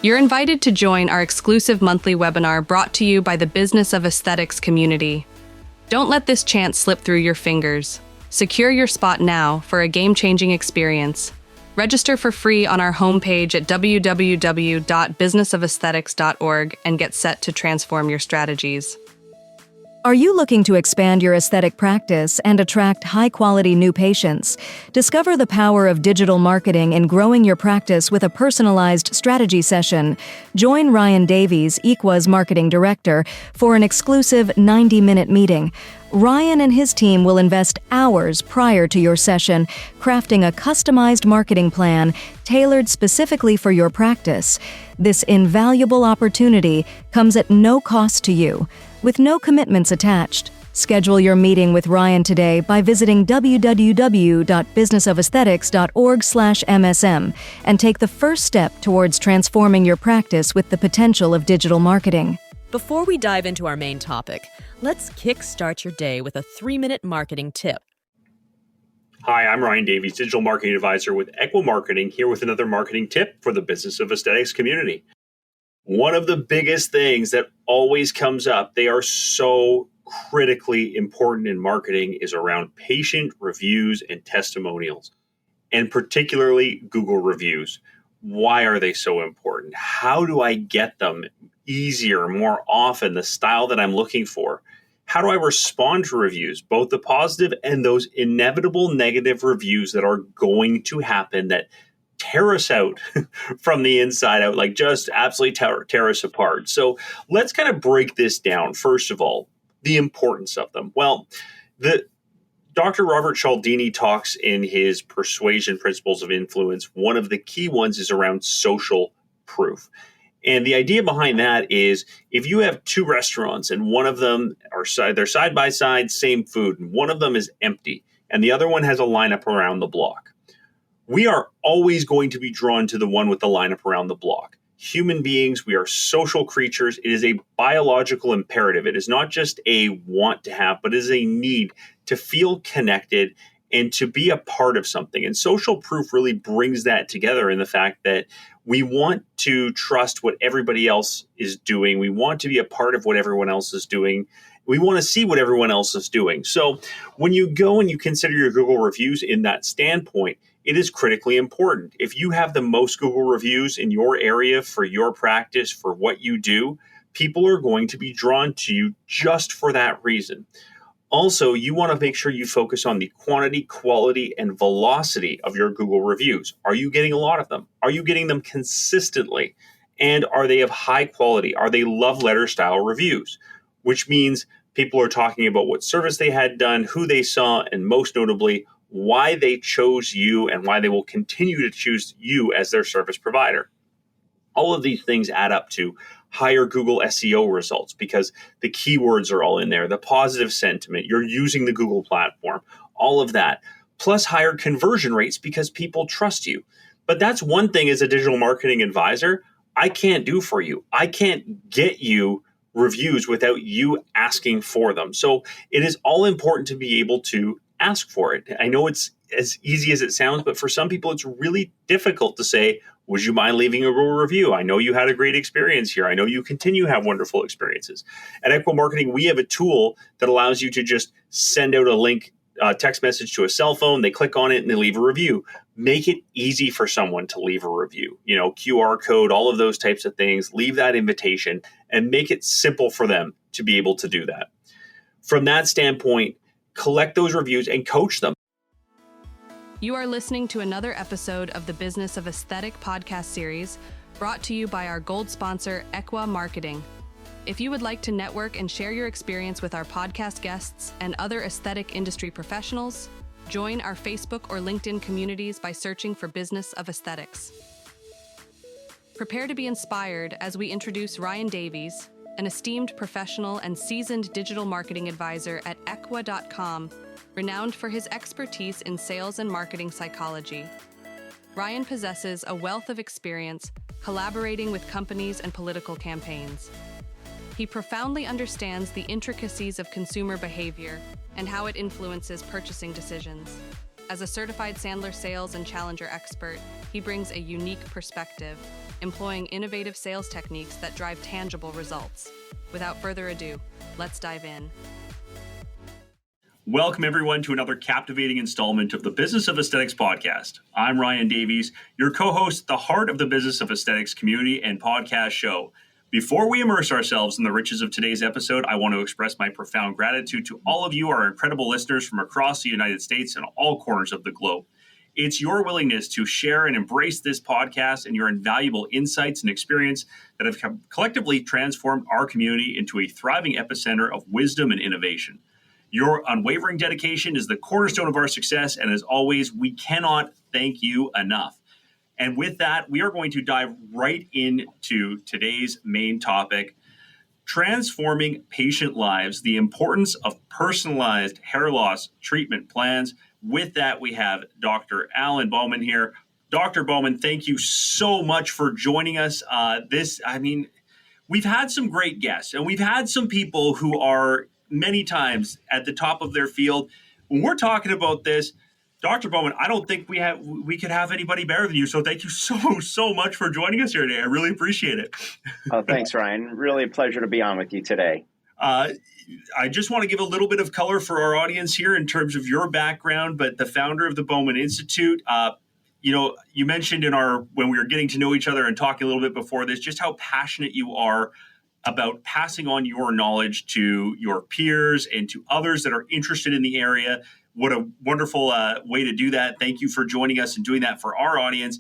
You're invited to join our exclusive monthly webinar brought to you by the Business of Aesthetics community. Don't let this chance slip through your fingers. Secure your spot now for a game-changing experience. Register for free on our homepage at www.businessaesthetics.org and get set to transform your strategies. Are you looking to expand your aesthetic practice and attract high-quality new patients? Discover the power of digital marketing in growing your practice with a personalized strategy session. Join Ryan Davies, Equa's Marketing Director, for an exclusive 90-minute meeting. Ryan and his team will invest hours prior to your session, crafting a customized marketing plan tailored specifically for your practice. This invaluable opportunity comes at no cost to you, with no commitments attached. Schedule your meeting with Ryan today by visiting www.businessaesthetics.org/MSM and take the first step towards transforming your practice with the potential of digital marketing. Before we dive into our main topic, let's kickstart your day with a 3-minute marketing tip. Hi, I'm Ryan Davies, Digital Marketing Advisor with Equa Marketing, here with another marketing tip for the Business of Aesthetics community. One of the biggest things that always comes up, they are so critically important in marketing, is around patient reviews and testimonials, and particularly Google reviews. Why are they so important? How do I get them easier, more often, the style that I'm looking for? How do I respond to reviews, both the positive and those inevitable negative reviews that are going to happen that tear us out from the inside out, like just absolutely tear us apart? So let's kind of break this down. First of all, the importance of them. Well, Dr. Robert Cialdini talks in his Persuasion Principles of Influence. One of the key ones is around social proof. And the idea behind that is if you have two restaurants and one of them they're side by side, same food, and one of them is empty and the other one has a lineup around the block, we are always going to be drawn to the one with the lineup around the block. Human beings, we are social creatures. It is a biological imperative. It is not just a want to have, but it is a need to feel connected and to be a part of something. And social proof really brings that together in the fact that we want to trust what everybody else is doing. We want to be a part of what everyone else is doing. We want to see what everyone else is doing. So when you go and you consider your Google reviews in that standpoint, it is critically important. If you have the most Google reviews in your area for your practice, for what you do, people are going to be drawn to you just for that reason. Also, you want to make sure you focus on the quantity, quality, and velocity of your Google reviews. Are you getting a lot of them? Are you getting them consistently? And are they of high quality? Are they love letter style reviews? Which means people are talking about what service they had done, who they saw, and most notably, why they chose you and why they will continue to choose you as their service provider. All of these things add up to higher Google SEO results because the keywords are all in there, the positive sentiment, you're using the Google platform, all of that, plus higher conversion rates because people trust you. But that's one thing as a digital marketing advisor I can't do for you. I can't get you reviews without you asking for them. So it is all important to be able to ask for it. I know it's as easy as it sounds, but for some people, it's really difficult to say, would you mind leaving a Google review? I know you had a great experience here. I know you continue to have wonderful experiences. At Equa Marketing, we have a tool that allows you to just send out a link, text message to a cell phone. They click on it and they leave a review. Make it easy for someone to leave a review. QR code, all of those types of things. Leave that invitation and make it simple for them to be able to do that. From that standpoint, collect those reviews and coach them. You are listening to another episode of the Business of Aesthetic podcast series brought to you by our gold sponsor, Equa Marketing. If you would like to network and share your experience with our podcast guests and other aesthetic industry professionals, join our Facebook or LinkedIn communities by searching for Business of Aesthetics. Prepare to be inspired as we introduce Ryan Davies, an esteemed professional and seasoned digital marketing advisor at Equa.com, renowned for his expertise in sales and marketing psychology. Ryan possesses a wealth of experience collaborating with companies and political campaigns. He profoundly understands the intricacies of consumer behavior and how it influences purchasing decisions. As a certified Sandler sales and challenger expert, he brings a unique perspective, employing innovative sales techniques that drive tangible results. Without further ado, let's dive in. Welcome, everyone, to another captivating installment of the Business of Aesthetics podcast. I'm Ryan Davies, your co-host at the heart of the Business of Aesthetics community and podcast show. Before we immerse ourselves in the riches of today's episode, I want to express my profound gratitude to all of you, our incredible listeners from across the United States and all corners of the globe. It's your willingness to share and embrace this podcast and your invaluable insights and experience that have collectively transformed our community into a thriving epicenter of wisdom and innovation. Your unwavering dedication is the cornerstone of our success, and as always, we cannot thank you enough. And with that, we are going to dive right into today's main topic, transforming patient lives, the importance of personalized hair loss treatment plans. With that, we have Dr. Alan Bauman here. Dr. Bauman, thank you so much for joining us. We've had some great guests, and we've had some people who are many times at the top of their field. When we're talking about this, Dr. Bauman, I don't think we could have anybody better than you. So thank you so much for joining us here today. I really appreciate it. Oh, thanks, Ryan. Really a pleasure to be on with you today. I just want to give a little bit of color for our audience here in terms of your background, but the founder of the Bauman Institute, you mentioned when we were getting to know each other and talking a little bit before this, just how passionate you are about passing on your knowledge to your peers and to others that are interested in the area. What a wonderful way to do that. Thank you for joining us and doing that for our audience.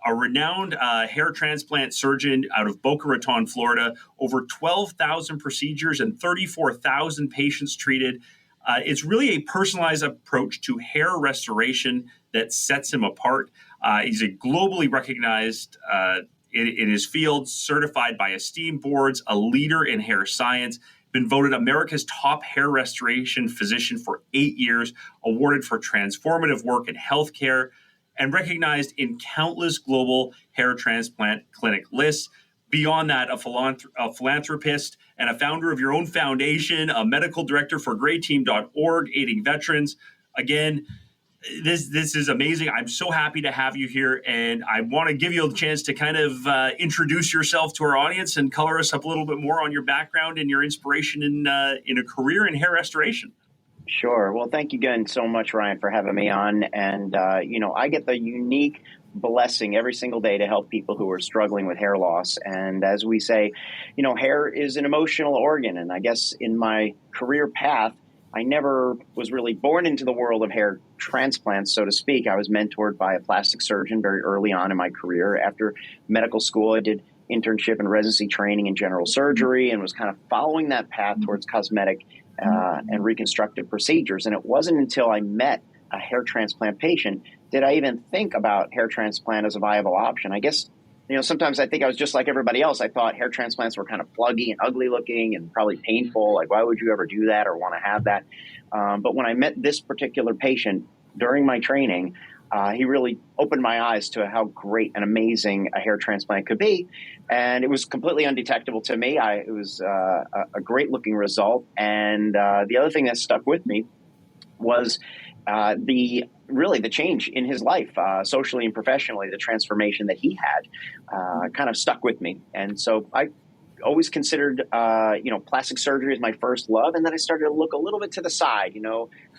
A renowned hair transplant surgeon out of Boca Raton, Florida, over 12,000 procedures and 34,000 patients treated. It's really a personalized approach to hair restoration that sets him apart. He's a globally recognized in his field, certified by esteemed boards, a leader in hair science, been voted America's top hair restoration physician for 8 years, awarded for transformative work in healthcare, and recognized in countless global hair transplant clinic lists. Beyond that, a philanthropist and a founder of your own foundation, a medical director for grayteam.org, aiding veterans. Again, this is amazing. I'm so happy to have you here, and I want to give you a chance to kind of introduce yourself to our audience and color us up a little bit more on your background and your inspiration in a career in hair restoration. Sure. Well, thank you again so much, Ryan, for having me on. And, I get the unique blessing every single day to help people who are struggling with hair loss. And as we say, hair is an emotional organ. And I guess in my career path, I never was really born into the world of hair transplants, so to speak. I was mentored by a plastic surgeon very early on in my career. After medical school, I did internship and residency training in general surgery and was kind of following that path towards cosmetic and reconstructive procedures. And it wasn't until I met a hair transplant patient did I even think about hair transplant as a viable option. I guess, sometimes I think I was just like everybody else. I thought hair transplants were kind of pluggy and ugly looking and probably painful. Like, why would you ever do that or want to have that? But when I met this particular patient during my training, he really opened my eyes to how great and amazing a hair transplant could be. And it was completely undetectable to me. It was a great looking result. And the other thing that stuck with me was the change in his life, socially and professionally. The transformation that he had kind of stuck with me. And so I always considered, plastic surgery as my first love. And then I started to look a little bit to the side,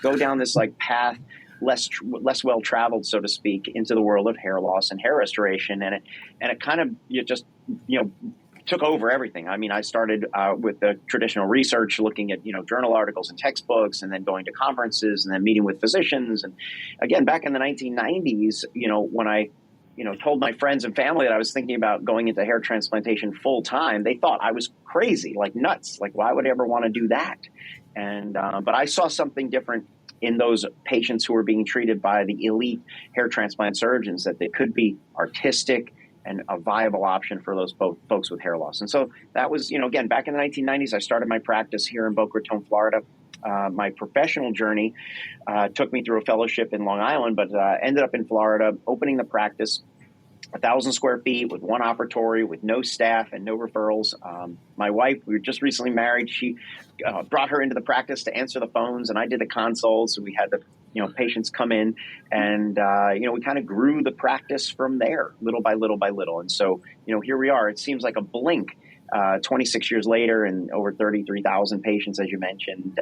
go down this path, less well traveled, so to speak, into the world of hair loss and hair restoration. And it kind of took over everything. I mean, I started with the traditional research, looking at, journal articles and textbooks, and then going to conferences and then meeting with physicians. And again, back in the 1990s, when I, told my friends and family that I was thinking about going into hair transplantation full time, they thought I was crazy, like nuts. Like, why would I ever want to do that? And, but I saw something different in those patients who were being treated by the elite hair transplant surgeons, that they could be artistic and a viable option for those folks with hair loss. And so that was, again, back in the 1990s, I started my practice here in Boca Raton, Florida. My professional journey took me through a fellowship in Long Island, but ended up in Florida, opening the practice, 1,000 square feet with one operatory, with no staff and no referrals. My wife, we were just recently married. She brought her into the practice to answer the phones, and I did the consults. And we had the patients come in and, we kind of grew the practice from there, little by little by little. And so, here we are. It seems like a blink, 26 years later, and over 33,000 patients, as you mentioned,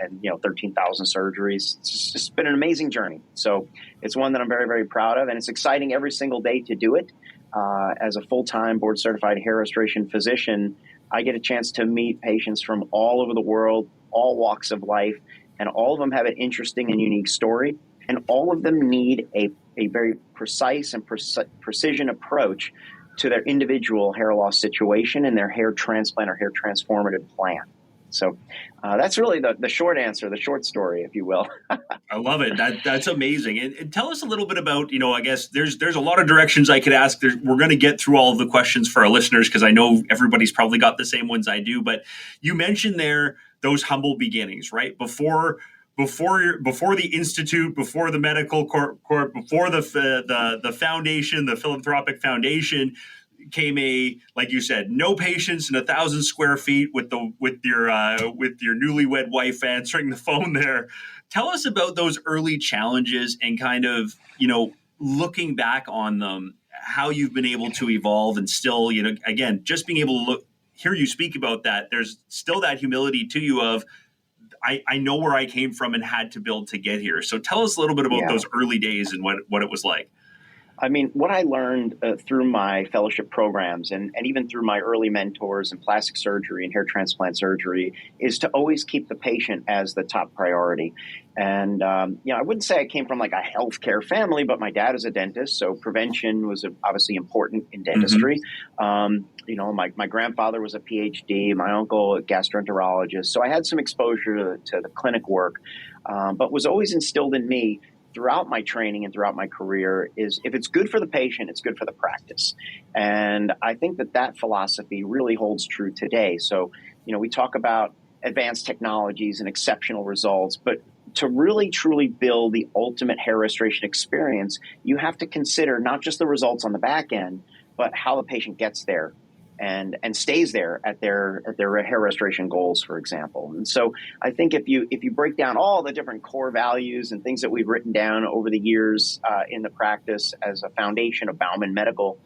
and 13,000 surgeries. It's just been an amazing journey. So it's one that I'm very, very proud of, and it's exciting every single day to do it. As a full-time board-certified hair restoration physician, I get a chance to meet patients from all over the world, all walks of life, and all of them have an interesting and unique story, and all of them need a very precise and precision approach to their individual hair loss situation and their hair transplant or hair transformative plan. So that's really the short answer, the short story, if you will. I love it. That's amazing. And tell us a little bit about, I guess there's a lot of directions I could ask. We're going to get through all of the questions for our listeners because I know everybody's probably got the same ones I do. But you mentioned there those humble beginnings, right? Before the institute, before the medical court, before the foundation, the philanthropic foundation, came like you said, no patients in 1,000 square feet with your newlywed wife answering the phone there. Tell us about those early challenges and kind of, looking back on them, how you've been able to evolve and still, again, just being able to hear you speak about that. There's still that humility to you of, I know where I came from and had to build to get here. So tell us a little bit about those early days and what it was like. I mean, what I learned through my fellowship programs and even through my early mentors in plastic surgery and hair transplant surgery is to always keep the patient as the top priority. And, I wouldn't say I came from like a healthcare family, but my dad is a dentist. So prevention was obviously important in dentistry. Mm-hmm. My grandfather was a PhD, my uncle a gastroenterologist. So I had some exposure to the clinic work, but was always instilled in me throughout my training and throughout my career is if it's good for the patient, it's good for the practice. And I think that philosophy really holds true today. So, we talk about advanced technologies and exceptional results, but to really truly build the ultimate hair restoration experience, you have to consider not just the results on the back end, but how the patient gets there and stays there at their hair restoration goals, for example. And so I think if you break down all the different core values and things that we've written down over the years in the practice as a foundation of Bauman Medical,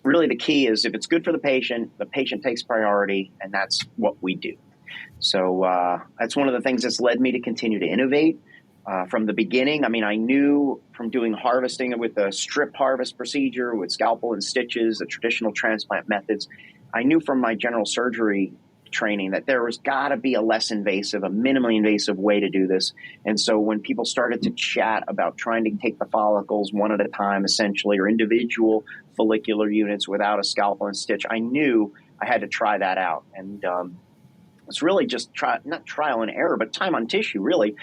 really the key is if it's good for the patient takes priority, and that's what we do. So that's one of the things that's led me to continue to innovate. From the beginning, I mean, I knew from doing harvesting with a strip harvest procedure with scalpel and stitches, the traditional transplant methods, I knew from my general surgery training that there was got to be a less invasive, a minimally invasive way to do this. And so when people started to chat about trying to take the follicles one at a time, essentially, or individual follicular units without a scalpel and stitch, I knew I had to try that out. And it's really just not trial and error, but time on tissue, really,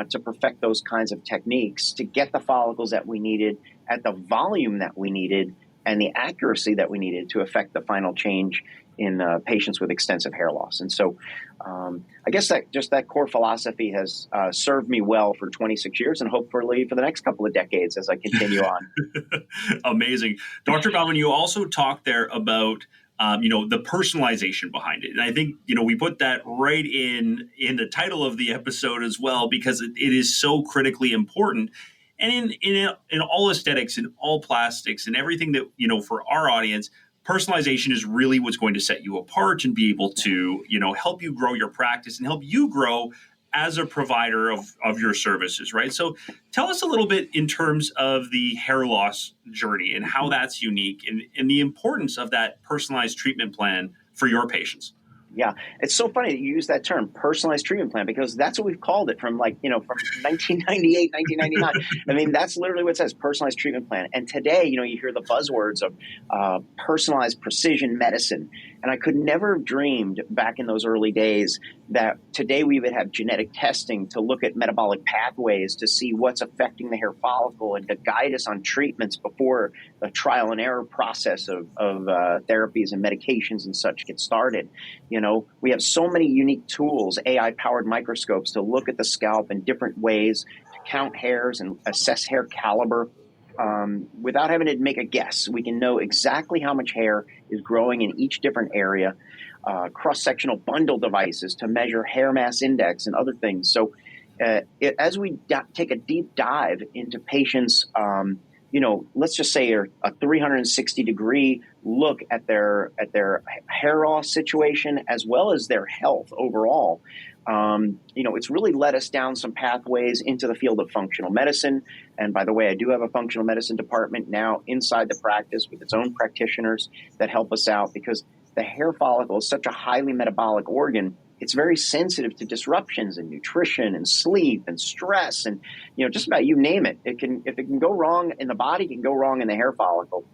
to perfect those kinds of techniques to get the follicles that we needed at the volume that we needed and the accuracy that we needed to affect the final change in patients with extensive hair loss. And so I guess that core philosophy has served me well for 26 years and hopefully for the next couple of decades as I continue on. Amazing. Dr. Bauman, you also talked there about the personalization behind it. And I think, we put that right in the title of the episode as well, because it is so critically important. And in all aesthetics, in all plastics and everything that, for our audience, personalization is really what's going to set you apart and be able to, help you grow your practice and help you grow as a provider of your services, right? So tell us a little bit in terms of the hair loss journey and how that's unique and the importance of that personalized treatment plan for your patients. Yeah, it's so funny that you use that term, personalized treatment plan, because that's what we've called it from from 1998, 1999. I mean, that's literally what it says, personalized treatment plan. And today, you hear the buzzwords of personalized precision medicine. And I could never have dreamed back in those early days that today we would have genetic testing to look at metabolic pathways to see what's affecting the hair follicle and to guide us on treatments before the trial and error process of therapies and medications and such get started. We have so many unique tools, AI-powered microscopes to look at the scalp in different ways, to count hairs and assess hair caliber. Without having to make a guess, we can know exactly how much hair is growing in each different area, cross-sectional bundle devices to measure hair mass index and other things. So, as we take a deep dive into patients, let's just say a 360-degree look at their hair loss situation as well as their health overall. It's really led us down some pathways into the field of functional medicine. And by the way, I do have a functional medicine department now inside the practice with its own practitioners that help us out, because the hair follicle is such a highly metabolic organ. It's very sensitive to disruptions in nutrition and sleep and stress and, just about you name it. If it can go wrong in the body, it can go wrong in the hair follicle.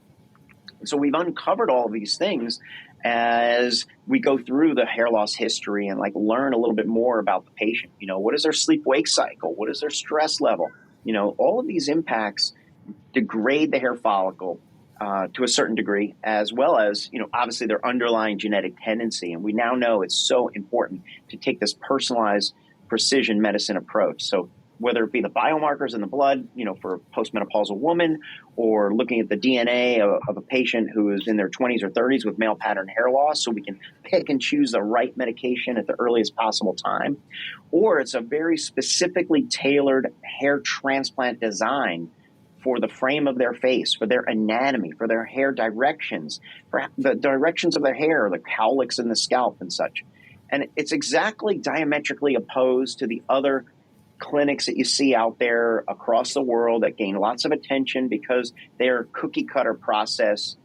So we've uncovered all of these things as we go through the hair loss history and learn a little bit more about the patient. What is their sleep-wake cycle? What is their stress level? All of these impacts degrade the hair follicle to a certain degree, as well as, obviously their underlying genetic tendency. And we now know it's so important to take this personalized precision medicine approach. So whether it be the biomarkers in the blood, for a postmenopausal woman, or looking at the DNA of a patient who is in their 20s or 30s with male pattern hair loss, so we can pick and choose the right medication at the earliest possible time, or it's a very specifically tailored hair transplant design for the frame of their face, for their anatomy, for their hair directions, for the directions of their hair, the cowlicks in the scalp and such. And it's exactly diametrically opposed to the other clinics that you see out there across the world that gain lots of attention because they're cookie cutter process,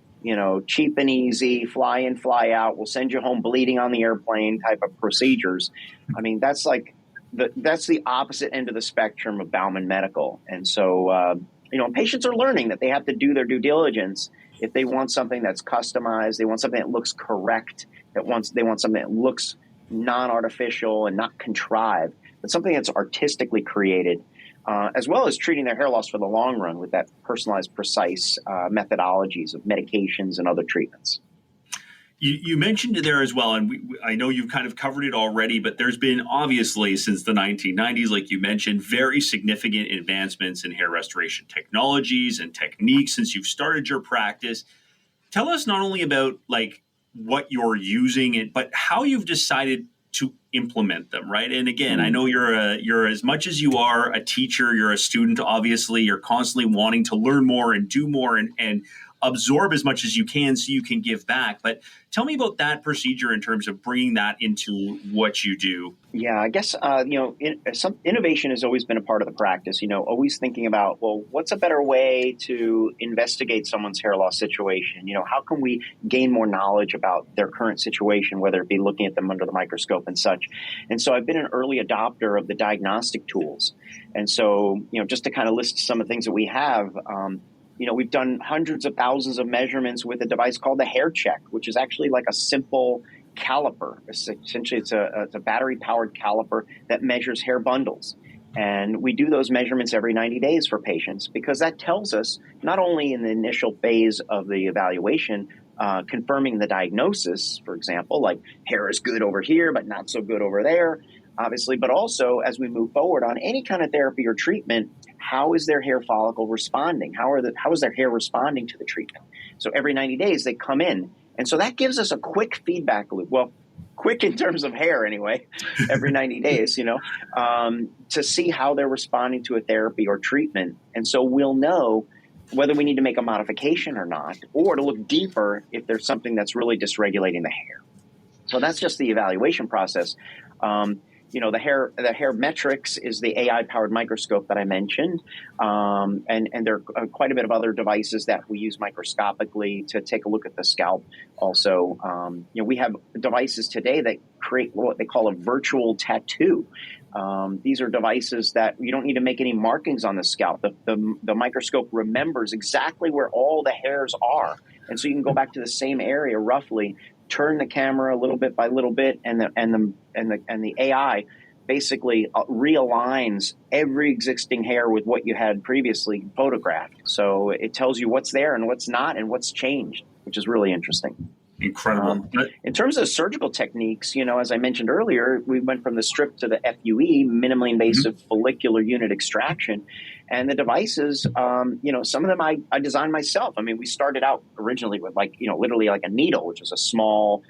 cheap and easy, fly in, fly out, we'll send you home bleeding on the airplane type of procedures. I mean, that's that's the opposite end of the spectrum of Bauman Medical. And so, patients are learning that they have to do their due diligence if they want something that's customized, they want something that looks correct, they want something that looks non-artificial and not contrived, but something that's artistically created, as well as treating their hair loss for the long run with that personalized, precise methodologies of medications and other treatments. You mentioned it there as well, and I know you've kind of covered it already, but there's been obviously since the 1990s, like you mentioned, very significant advancements in hair restoration technologies and techniques since you've started your practice. Tell us not only about what you're using, but how you've decided to implement them, right? And again, I know you're as much as you are a teacher, you're a student, obviously, you're constantly wanting to learn more and do more and absorb as much as you can so you can give back. But tell me about that procedure in terms of bringing that into what you do. Yeah, I guess, some innovation has always been a part of the practice, always thinking about, well, what's a better way to investigate someone's hair loss situation? How can we gain more knowledge about their current situation, whether it be looking at them under the microscope and such. And so I've been an early adopter of the diagnostic tools. And so, just to kind of list some of the things that we have, we've done hundreds of thousands of measurements with a device called the Hair Check, which is actually like a simple caliper. Essentially, it's a battery-powered caliper that measures hair bundles. And we do those measurements every 90 days for patients because that tells us not only in the initial phase of the evaluation, confirming the diagnosis, for example, like hair is good over here but not so good over there, obviously, but also as we move forward on any kind of therapy or treatment, how is their hair follicle responding? How is their hair responding to the treatment? So every 90 days they come in. And so that gives us a quick feedback loop. Well, quick in terms of hair anyway, every 90 days, to see how they're responding to a therapy or treatment. And so we'll know whether we need to make a modification or not, or to look deeper if there's something that's really dysregulating the hair. So that's just the evaluation process. The hair metrics is the AI-powered microscope that I mentioned, and there are quite a bit of other devices that we use microscopically to take a look at the scalp. Also, we have devices today that create what they call a virtual tattoo. These are devices that you don't need to make any markings on the scalp. The microscope remembers exactly where all the hairs are, and so you can go back to the same area roughly. Turn the camera a little bit by little bit, and the AI basically realigns every existing hair with what you had previously photographed. So it tells you what's there and what's not, and what's changed, which is really interesting. Incredible. In terms of surgical techniques, as I mentioned earlier, we went from the strip to the FUE, minimally invasive follicular unit extraction. And the devices, some of them I designed myself. I mean, we started out originally with literally like a needle, which is a small,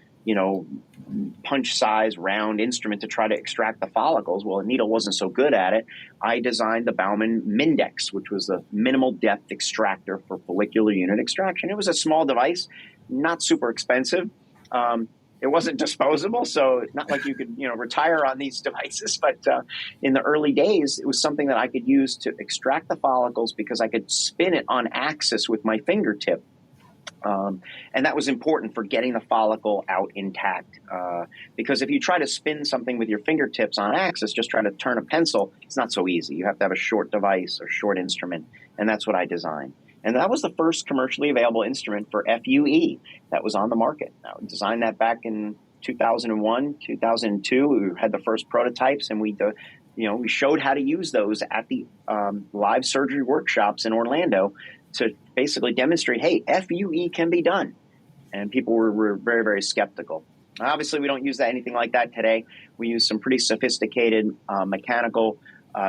punch size round instrument to try to extract the follicles. Well, a needle wasn't so good at it. I designed the Bauman Mindex, which was the minimal depth extractor for follicular unit extraction. It was a small device, not super expensive. It wasn't disposable, so it's not like you could, retire on these devices. But in the early days, it was something that I could use to extract the follicles because I could spin it on axis with my fingertip. And that was important for getting the follicle out intact. Because if you try to spin something with your fingertips on axis, just try to turn a pencil, it's not so easy. You have to have a short device or short instrument, and that's what I designed. And that was the first commercially available instrument for FUE that was on the market. I designed that back in 2001, 2002. We had the first prototypes, and we showed how to use those at the live surgery workshops in Orlando to basically demonstrate, hey, FUE can be done. And people were very, very skeptical. Obviously, we don't use anything like that today. We use some pretty sophisticated mechanical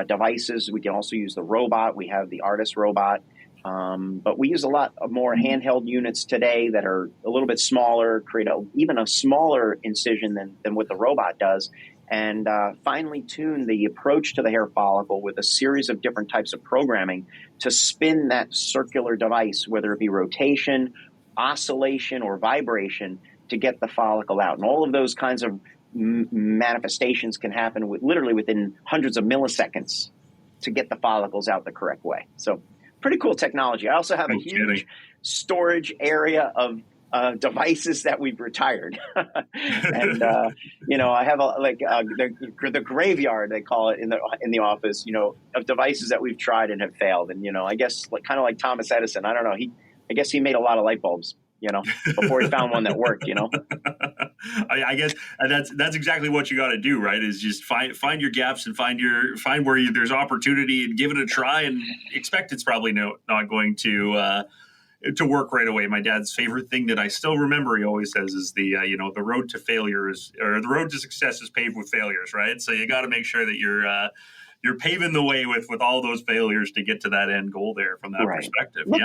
devices. We can also use the robot. We have the ARTIS robot. But we use a lot of more handheld units today that are a little bit smaller, create even a smaller incision than what the robot does, and finely tune the approach to the hair follicle with a series of different types of programming to spin that circular device, whether it be rotation, oscillation, or vibration, to get the follicle out. And all of those kinds of manifestations can happen literally within hundreds of milliseconds to get the follicles out the correct way. So pretty cool technology. I also have a huge storage area of devices that we've retired. And, I have the graveyard, they call it in the office, of devices that we've tried and have failed. And, I guess kind of like Thomas Edison, I don't know. I guess he made a lot of light bulbs, before he found one that worked, I guess that's exactly what you got to do, right? Is just find your gaps and find where there's opportunity and give it a try and expect it's probably not going to work right away. My dad's favorite thing that I still remember, he always says, is the road to failure the road to success is paved with failures, right? So you got to make sure that you're paving the way with all those failures to get to that end goal there from that perspective. Look,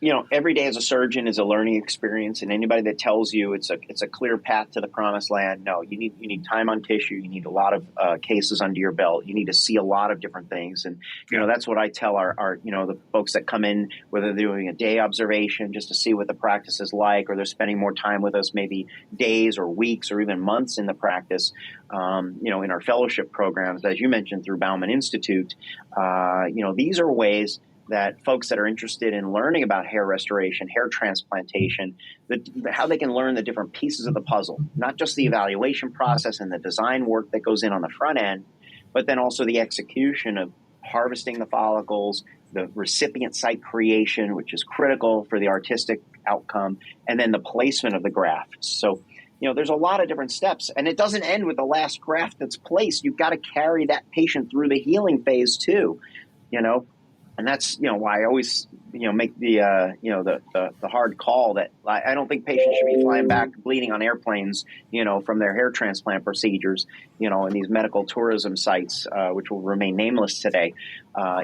yeah. Every day as a surgeon is a learning experience, and anybody that tells you it's a clear path to the promised land, no, you need time on tissue. You need a lot of cases under your belt. You need to see a lot of different things, and that's what I tell our the folks that come in, whether they're doing a day observation just to see what the practice is like, or they're spending more time with us, maybe days or weeks or even months in the practice. In our fellowship programs, as you mentioned through Bauman Institute, these are ways that folks that are interested in learning about hair restoration, hair transplantation, how they can learn the different pieces of the puzzle, not just the evaluation process and the design work that goes in on the front end, but then also the execution of harvesting the follicles, the recipient site creation, which is critical for the artistic outcome, and then the placement of the grafts. So, there's a lot of different steps, and it doesn't end with the last graft that's placed. You've got to carry that patient through the healing phase too, And that's why I always make the hard call that I don't think patients should be flying back bleeding on airplanes from their hair transplant procedures in these medical tourism sites which will remain nameless today,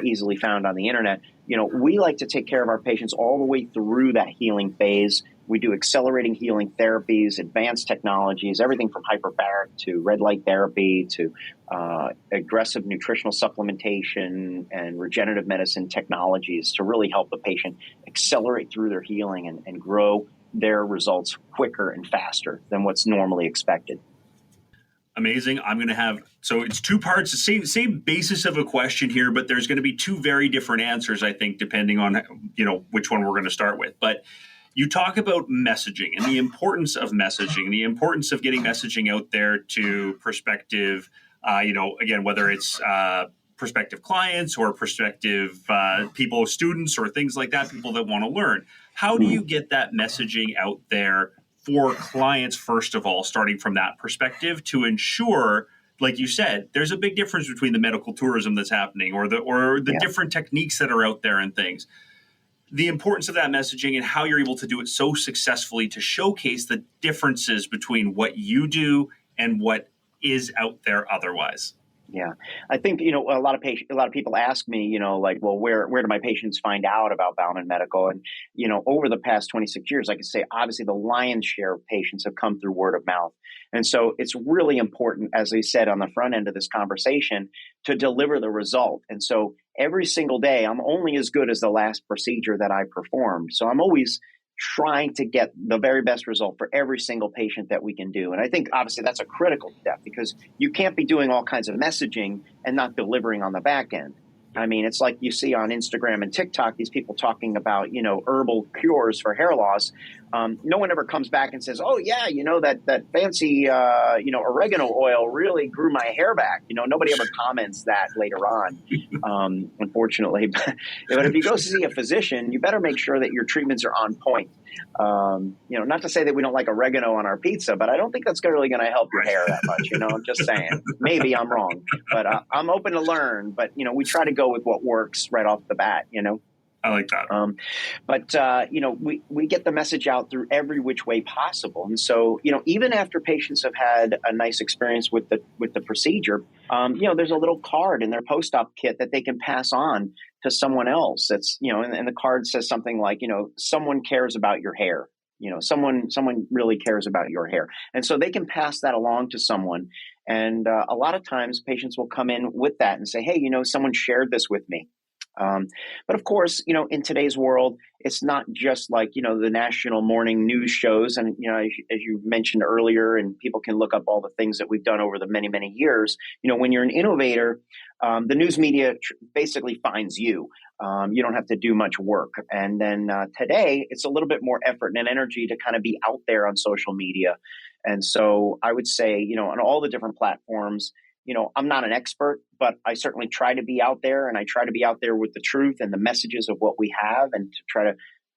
easily found on the internet. We like to take care of our patients all the way through that healing phase. We do accelerating healing therapies, advanced technologies, everything from hyperbaric to red light therapy to aggressive nutritional supplementation and regenerative medicine technologies to really help the patient accelerate through their healing and grow their results quicker and faster than what's normally expected. Amazing. I'm going to have, so it's two parts, the same basis of a question here, but there's going to be two very different answers, I think, depending on, which one we're going to start with. But you talk about messaging and the importance of messaging, the importance of getting messaging out there to prospective, again, whether it's prospective clients or prospective people, students or things like that, people that want to learn. How do you get that messaging out there for clients, first of all, starting from that perspective to ensure, like you said, there's a big difference between the medical tourism that's happening or the different techniques that are out there and things. The importance of that messaging and how you're able to do it so successfully to showcase the differences between what you do and what is out there otherwise. Yeah, I think a lot of people ask me, like, well, where do my patients find out about Bauman Medical? And over the past 26 years, I can say obviously the lion's share of patients have come through word of mouth, and so it's really important, as I said on the front end of this conversation, to deliver the result. And so every single day, I'm only as good as the last procedure that I performed. So I'm always trying to get the very best result for every single patient that we can do. And I think obviously that's a critical step, because you can't be doing all kinds of messaging and not delivering on the back end. I mean, it's like you see on Instagram and TikTok, these people talking about, herbal cures for hair loss. No one ever comes back and says, oh, yeah, that fancy, oregano oil really grew my hair back. Nobody ever comments that later on, unfortunately. But if you go see a physician, you better make sure that your treatments are on point. Not to say that we don't like oregano on our pizza, but I don't think that's really going to help your hair that much. I'm just saying. Maybe I'm wrong, but I'm open to learn. But we try to go with what works right off the bat. I like that. But we get the message out through every which way possible. And so, even after patients have had a nice experience with the procedure, there's a little card in their post-op kit that they can pass on to someone else. That's, and the card says something like, someone cares about your hair. Someone really cares about your hair. And so they can pass that along to someone. And a lot of times patients will come in with that and say, hey, someone shared this with me. But of course, in today's world, it's not just like, the national morning news shows. And, as you mentioned earlier, and people can look up all the things that we've done over the many, many years, when you're an innovator, the news media basically finds you. You don't have to do much work. And then today, it's a little bit more effort and energy to kind of be out there on social media. And so I would say, on all the different platforms, I'm not an expert, but I certainly try to be out there, and I try to be out there with the truth and the messages of what we have, and to try to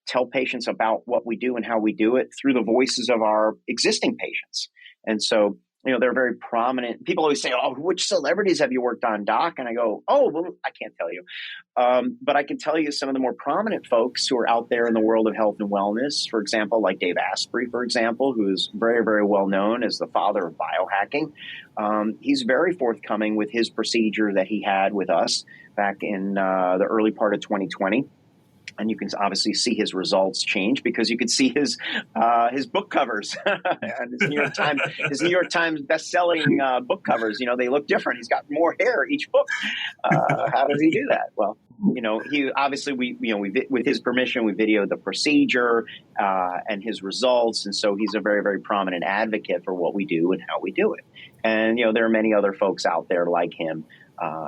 tell patients about what we do and how we do it through the voices of our existing patients. And so, they're very prominent. People always say, oh, which celebrities have you worked on, Doc? And I go, oh, well, I can't tell you. But I can tell you some of the more prominent folks who are out there in the world of health and wellness, for example, like Dave Asprey, for example, who is very, very well known as the father of biohacking. He's very forthcoming with his procedure that he had with us back in the early part of 2020. And you can obviously see his results change, because you could see his book covers and his New York Times best-selling book covers. They look different. He's got more hair each book. How does he do that? Well, he obviously we with his permission, we videoed the procedure and his results, and so he's a very, very prominent advocate for what we do and how we do it. And there are many other folks out there like him,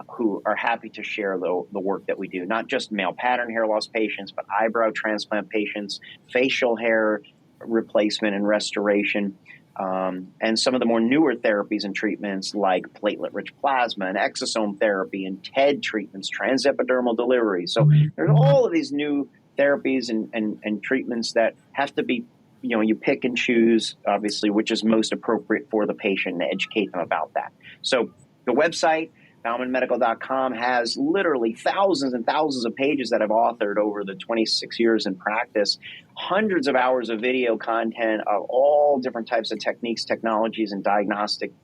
who are happy to share the work that we do, not just male pattern hair loss patients, but eyebrow transplant patients, facial hair replacement and restoration, and some of the more newer therapies and treatments like platelet-rich plasma and exosome therapy and TED treatments, transepidermal delivery. So there's all of these new therapies and treatments that have to be, you pick and choose, obviously, which is most appropriate for the patient, and educate them about that. So the website, BaumanMedical.com, has literally thousands and thousands of pages that I've authored over the 26 years in practice, hundreds of hours of video content of all different types of techniques, technologies, and diagnostic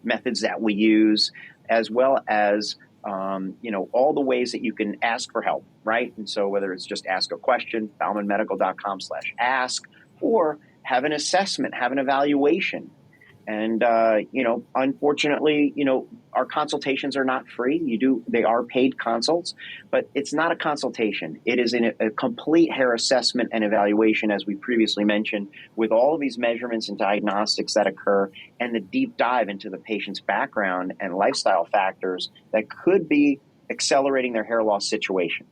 methods that we use, as well as all the ways that you can ask for help, right? And so whether it's just ask a question, BaumanMedical.com/ask, or have an assessment, have an evaluation. And, unfortunately, our consultations are not free. They are paid consults, but it's not a consultation. It is a complete hair assessment and evaluation, as we previously mentioned, with all of these measurements and diagnostics that occur, and the deep dive into the patient's background and lifestyle factors that could be accelerating their hair loss situation.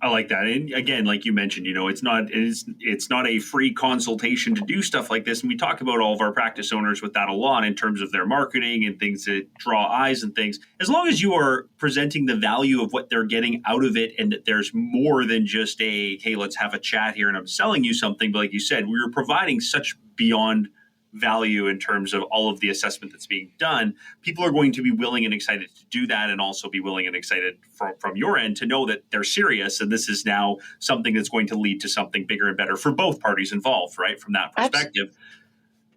I like that. And again, like you mentioned, it's not a free consultation to do stuff like this. And we talk about all of our practice owners with that a lot in terms of their marketing and things that draw eyes and things. As long as you are presenting the value of what they're getting out of it, and that there's more than just hey, let's have a chat here and I'm selling you something. But like you said, we were providing such beyond value in terms of all of the assessment that's being done. People are going to be willing and excited to do that, and also be willing and excited from your end to know that they're serious, and this is now something that's going to lead to something bigger and better for both parties involved, right? From that perspective.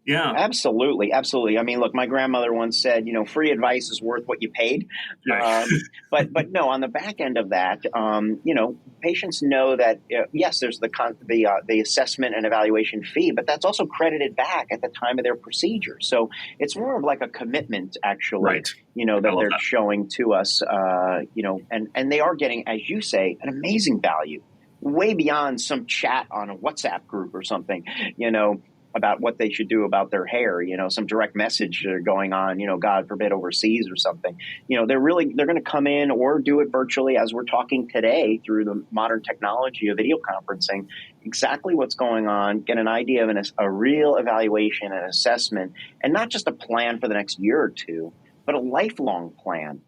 Yeah. Absolutely. Absolutely. I mean, look, my grandmother once said, free advice is worth what you paid. Right. But no, on the back end of that, patients know that, yes, there's the assessment and evaluation fee, but that's also credited back at the time of their procedure. So it's more of like a commitment, actually, Right. that they're showing to us, and they are getting, as you say, an amazing value, way beyond some chat on a WhatsApp group or something, about what they should do about their hair, some direct message going on, God forbid, overseas or something. They're going to come in or do it virtually, as we're talking today through the modern technology of video conferencing, exactly what's going on, get an idea of a real evaluation and assessment, and not just a plan for the next year or two, but a lifelong plan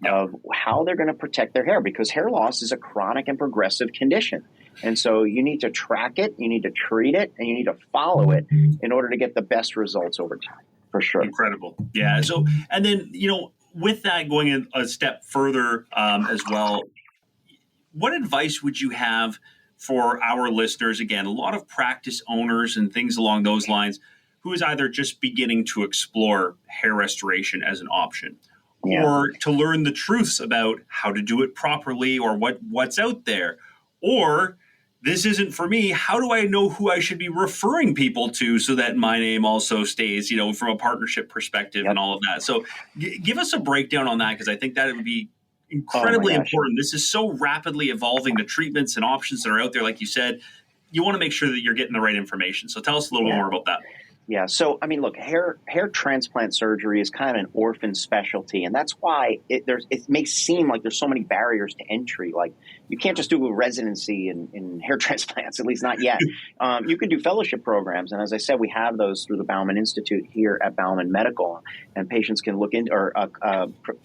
of how they're going to protect their hair, because hair loss is a chronic and progressive condition. And so you need to track it, you need to treat it, and you need to follow it in order to get the best results over time, for sure. Incredible. Yeah. So, and then, with that going a step further as well, what advice would you have for our listeners? Again, a lot of practice owners and things along those lines who is either just beginning to explore hair restoration as an option, or to learn the truths about how to do it properly or what's out there, or this isn't for me. How do I know who I should be referring people to so that my name also stays, from a partnership perspective and all of that? So give us a breakdown on that, because I think that it would be incredibly important. This is so rapidly evolving, the treatments and options that are out there. Like you said, you want to make sure that you're getting the right information. So tell us a little bit more about that. Yeah. So, I mean, look, hair transplant surgery is kind of an orphan specialty, and that's why it may seem like there's so many barriers to entry. Like, you can't just do a residency in hair transplants, at least not yet. You can do fellowship programs, and as I said, we have those through the Bauman Institute here at Bauman Medical, and patients can look into, or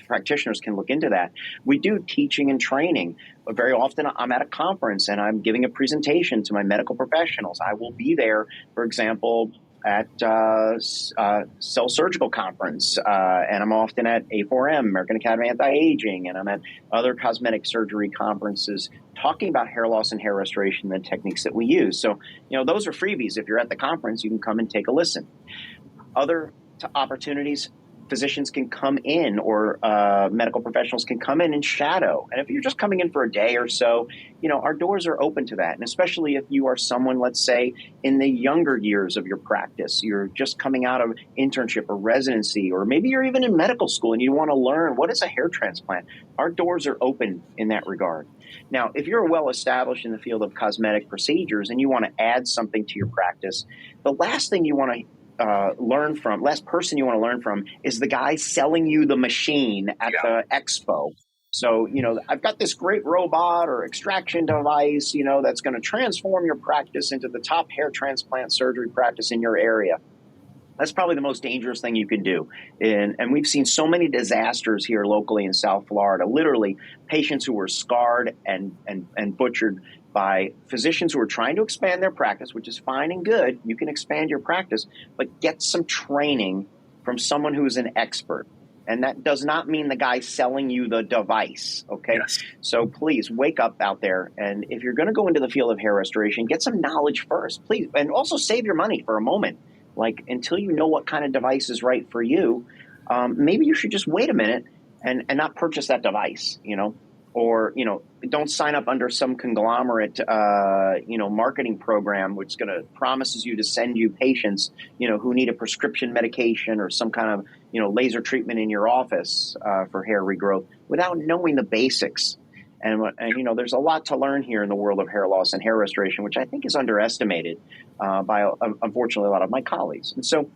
practitioners can look into that. We do teaching and training. But very often I'm at a conference and I'm giving a presentation to my medical professionals. I will be there, for example, at Cell Surgical Conference, and I'm often at A4M, American Academy of Anti-Aging, and I'm at other cosmetic surgery conferences talking about hair loss and hair restoration and the techniques that we use. So, those are freebies. If you're at the conference, you can come and take a listen. Other opportunities, physicians can come in, or medical professionals can come in and shadow. And if you're just coming in for a day or so, our doors are open to that. And especially if you are someone, let's say, in the younger years of your practice, you're just coming out of internship or residency, or maybe you're even in medical school and you want to learn what is a hair transplant. Our doors are open in that regard. Now, if you're well established in the field of cosmetic procedures and you want to add something to your practice, the last thing you want to last person you want to learn from is the guy selling you the machine at the expo. So, I've got this great robot or extraction device, that's going to transform your practice into the top hair transplant surgery practice in your area. That's probably the most dangerous thing you can do. And we've seen so many disasters here locally in South Florida, literally patients who were scarred and butchered by physicians who are trying to expand their practice, which is fine and good. You can expand your practice, but get some training from someone who is an expert. And that does not mean the guy selling you the device, okay? Yes. So please wake up out there. And if you're going to go into the field of hair restoration, get some knowledge first, please. And also save your money for a moment. Like, until you know what kind of device is right for you, maybe you should just wait a minute and not purchase that device, or, don't sign up under some conglomerate, marketing program, which promises you to send you patients, who need a prescription medication or some kind of, laser treatment in your office for hair regrowth without knowing the basics. And there's a lot to learn here in the world of hair loss and hair restoration, which I think is underestimated by, unfortunately, a lot of my colleagues. And so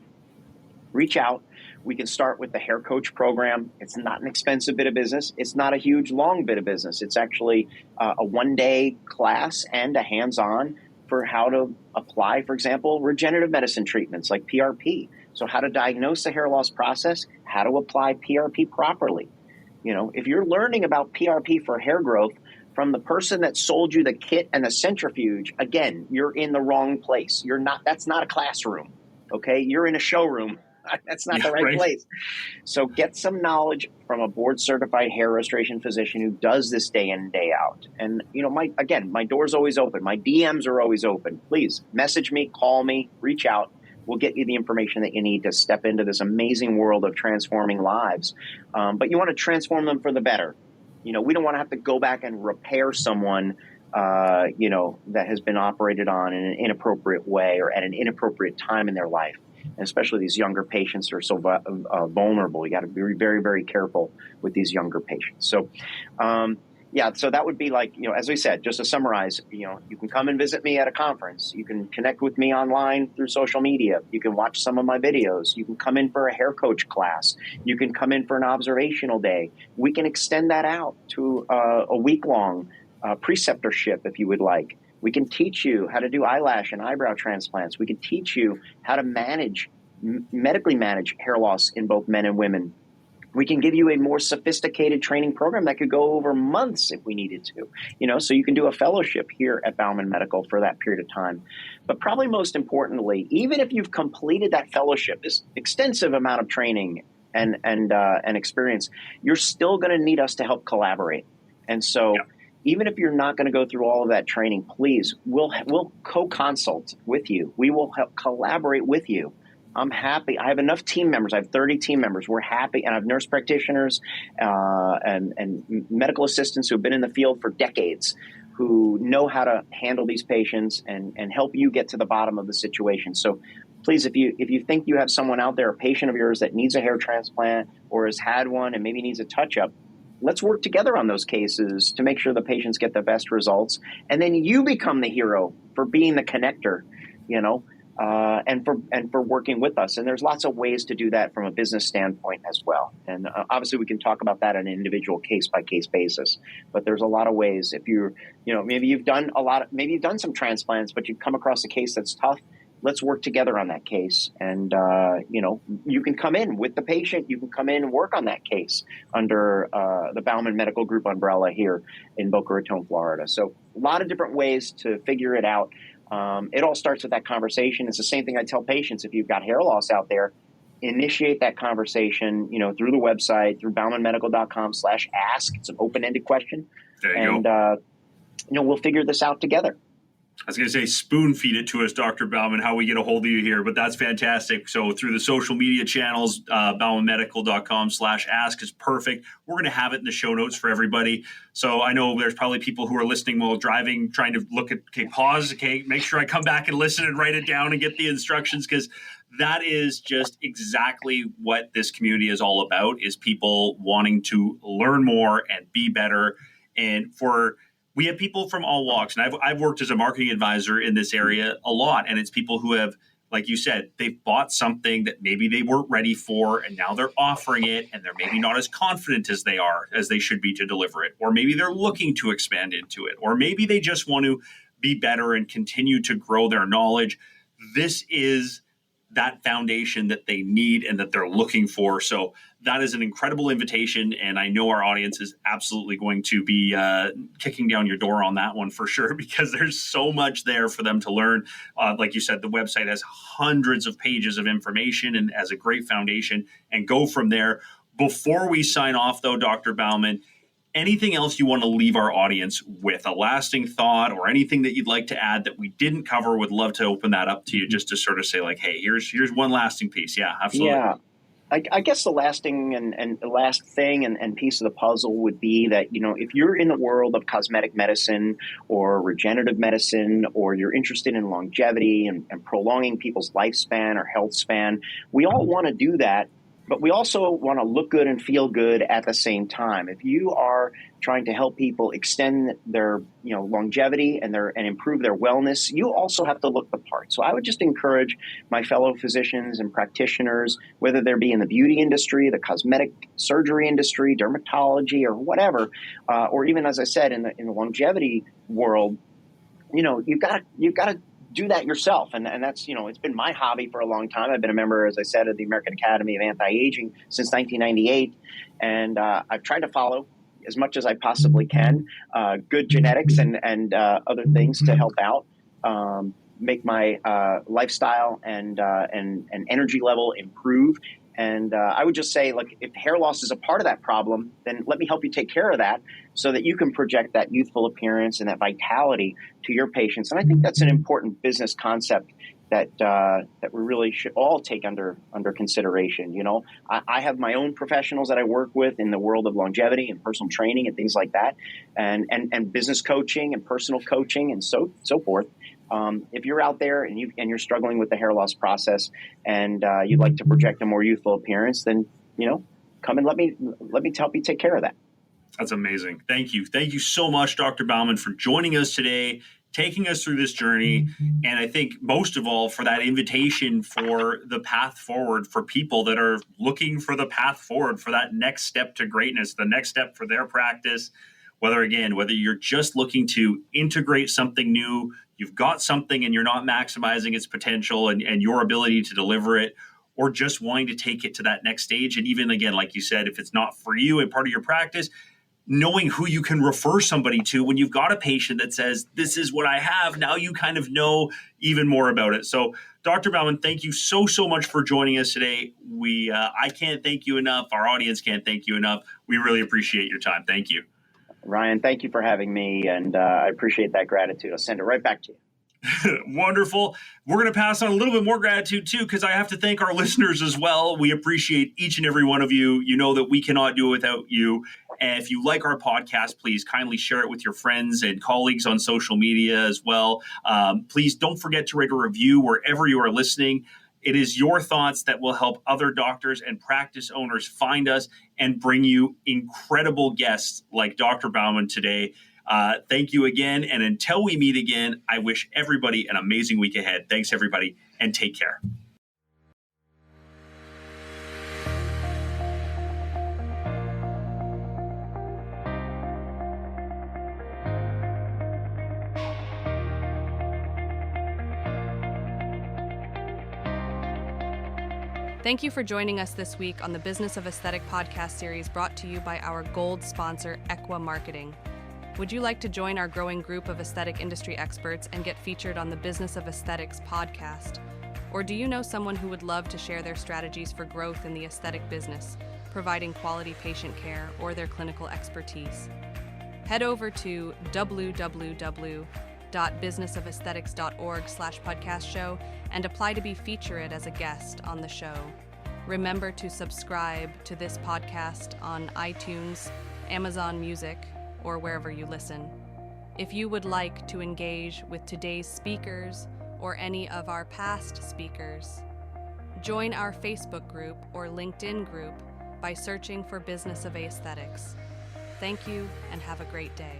reach out. We can start with the Hair Coach program. It's not an expensive bit of business. It's not a huge, long bit of business. It's actually a one-day class and a hands-on for how to apply, for example, regenerative medicine treatments like PRP. So how to diagnose the hair loss process, how to apply PRP properly. If you're learning about PRP for hair growth from the person that sold you the kit and the centrifuge, again, you're in the wrong place. That's not a classroom, okay? You're in a showroom. That's not the right place. So get some knowledge from a board-certified hair restoration physician who does this day in and day out. And, my door's always open. My DMs are always open. Please message me, call me, reach out. We'll get you the information that you need to step into this amazing world of transforming lives. But you want to transform them for the better. We don't want to have to go back and repair someone, that has been operated on in an inappropriate way or at an inappropriate time in their life. And especially these younger patients are so vulnerable. You got to be very, very careful with these younger patients. So, so that would be like, as we said, just to summarize, you can come and visit me at a conference. You can connect with me online through social media. You can watch some of my videos. You can come in for a hair coach class. You can come in for an observational day. We can extend that out to a week-long preceptorship if you would like. We can teach you how to do eyelash and eyebrow transplants. We can teach you how to medically manage hair loss in both men and women. We can give you a more sophisticated training program that could go over months if we needed to, so you can do a fellowship here at Bauman Medical for that period of time. But probably most importantly, even if you've completed that fellowship, this extensive amount of training and experience, you're still going to need us to help collaborate. And so even if you're not going to go through all of that training, please, we'll co-consult with you. We will help collaborate with you. I'm happy. I have enough team members. I have 30 team members. We're happy. And I have nurse practitioners and medical assistants who have been in the field for decades who know how to handle these patients and help you get to the bottom of the situation. So please, if you think you have someone out there, a patient of yours that needs a hair transplant or has had one and maybe needs a touch-up, let's work together on those cases to make sure the patients get the best results. And then you become the hero for being the connector, and for working with us. And there's lots of ways to do that from a business standpoint as well. And obviously we can talk about that on an individual case by case basis, but there's a lot of ways. If maybe you've done some transplants, but you've come across a case that's tough, let's work together on that case. And, you can come in with the patient. You can come in and work on that case under the Bauman Medical Group umbrella here in Boca Raton, Florida. So a lot of different ways to figure it out. It all starts with that conversation. It's the same thing I tell patients. If you've got hair loss out there, initiate that conversation, through the website, through baumanmedical.com/ask. It's an open-ended question. There you go. We'll figure this out together. I was going to say spoon feed it to us, Dr. Bauman, how we get a hold of you here, but that's fantastic. So through the social media channels, baumanmedical.com/ask is perfect. We're going to have it in the show notes for everybody. So I know there's probably people who are listening while driving, trying to look at, pause, make sure I come back and listen and write it down and get the instructions, because that is just exactly what this community is all about, is people wanting to learn more and be better. And we have people from all walks, and I've worked as a marketing advisor in this area a lot, and it's people who have, like you said, they've bought something that maybe they weren't ready for, and now they're offering it, and they're maybe not as confident as they should be to deliver it, or maybe they're looking to expand into it, or maybe they just want to be better and continue to grow their knowledge. This is that foundation that they need and that they're looking for. So that is an incredible invitation. And I know our audience is absolutely going to be kicking down your door on that one for sure, because there's so much there for them to learn. Like you said, the website has hundreds of pages of information and as a great foundation, and go from there. Before we sign off though, Dr. Bauman, anything else you want to leave our audience with, a lasting thought or anything that you'd like to add that we didn't cover? Would love to open that up to you, just to sort of say like, hey, here's one lasting piece. Yeah, absolutely. Yeah. I guess the lasting and the last thing and piece of the puzzle would be that, if you're in the world of cosmetic medicine or regenerative medicine, or you're interested in longevity and prolonging people's lifespan or health span, we all want to do that. But we also want to look good and feel good at the same time. If you are trying to help people extend their longevity and improve their wellness, you also have to look the part. So I would just encourage my fellow physicians and practitioners, whether they be in the beauty industry, the cosmetic surgery industry, dermatology, or whatever, or even, as I said, in the longevity world, you've got to do that yourself. And that's, it's been my hobby for a long time. I've been a member, as I said, of the American Academy of Anti-Aging since 1998. And I've tried to follow as much as I possibly can, good genetics and other things to help out, make my lifestyle and energy level improve. And I would just say, like, if hair loss is a part of that problem, then let me help you take care of that so that you can project that youthful appearance and that vitality to your patients. And I think that's an important business concept that we really should all take under consideration. You know, I have my own professionals that I work with in the world of longevity and personal training and things like that, and business coaching and personal coaching and so forth. If you're out there and you're struggling with the hair loss process and you'd like to project a more youthful appearance, then come and let me help you take care of that. That's amazing. Thank you. Thank you so much, Dr. Bauman, for joining us today, taking us through this journey. And I think most of all for that invitation for the path forward for people that are looking for the path forward for that next step to greatness, the next step for their practice, whether you're just looking to integrate something new, you've got something and you're not maximizing its potential and your ability to deliver it, or just wanting to take it to that next stage. And even again, like you said, if it's not for you and part of your practice, knowing who you can refer somebody to when you've got a patient that says, this is what I have, now you kind of know even more about it. So Dr. Bauman, thank you so much for joining us today. I can't thank you enough. Our audience can't thank you enough. We really appreciate your time. Thank you. Ryan, thank you for having me, and I appreciate that gratitude. I'll send it right back to you. Wonderful. We're going to pass on a little bit more gratitude too, because I have to thank our listeners as well. We appreciate each and every one of you. You know that we cannot do it without you. And if you like our podcast, please kindly share it with your friends and colleagues on social media as well. Please don't forget to rate a review wherever you are listening. It is your thoughts that will help other doctors and practice owners find us and bring you incredible guests like Dr. Bauman today. Thank you again. And until we meet again, I wish everybody an amazing week ahead. Thanks, everybody, and take care. Thank you for joining us this week on the Business of Aesthetic podcast series brought to you by our gold sponsor, Equa Marketing. Would you like to join our growing group of aesthetic industry experts and get featured on the Business of Aesthetics podcast? Or do you know someone who would love to share their strategies for growth in the aesthetic business, providing quality patient care or their clinical expertise? Head over to www.businessaesthetics.org/podcast show and apply to be featured as a guest on the show. Remember to subscribe to this podcast on iTunes, Amazon Music, or wherever you listen. If you would like to engage with today's speakers or any of our past speakers, join our Facebook group or LinkedIn group by searching for Business of Aesthetics. Thank you and have a great day.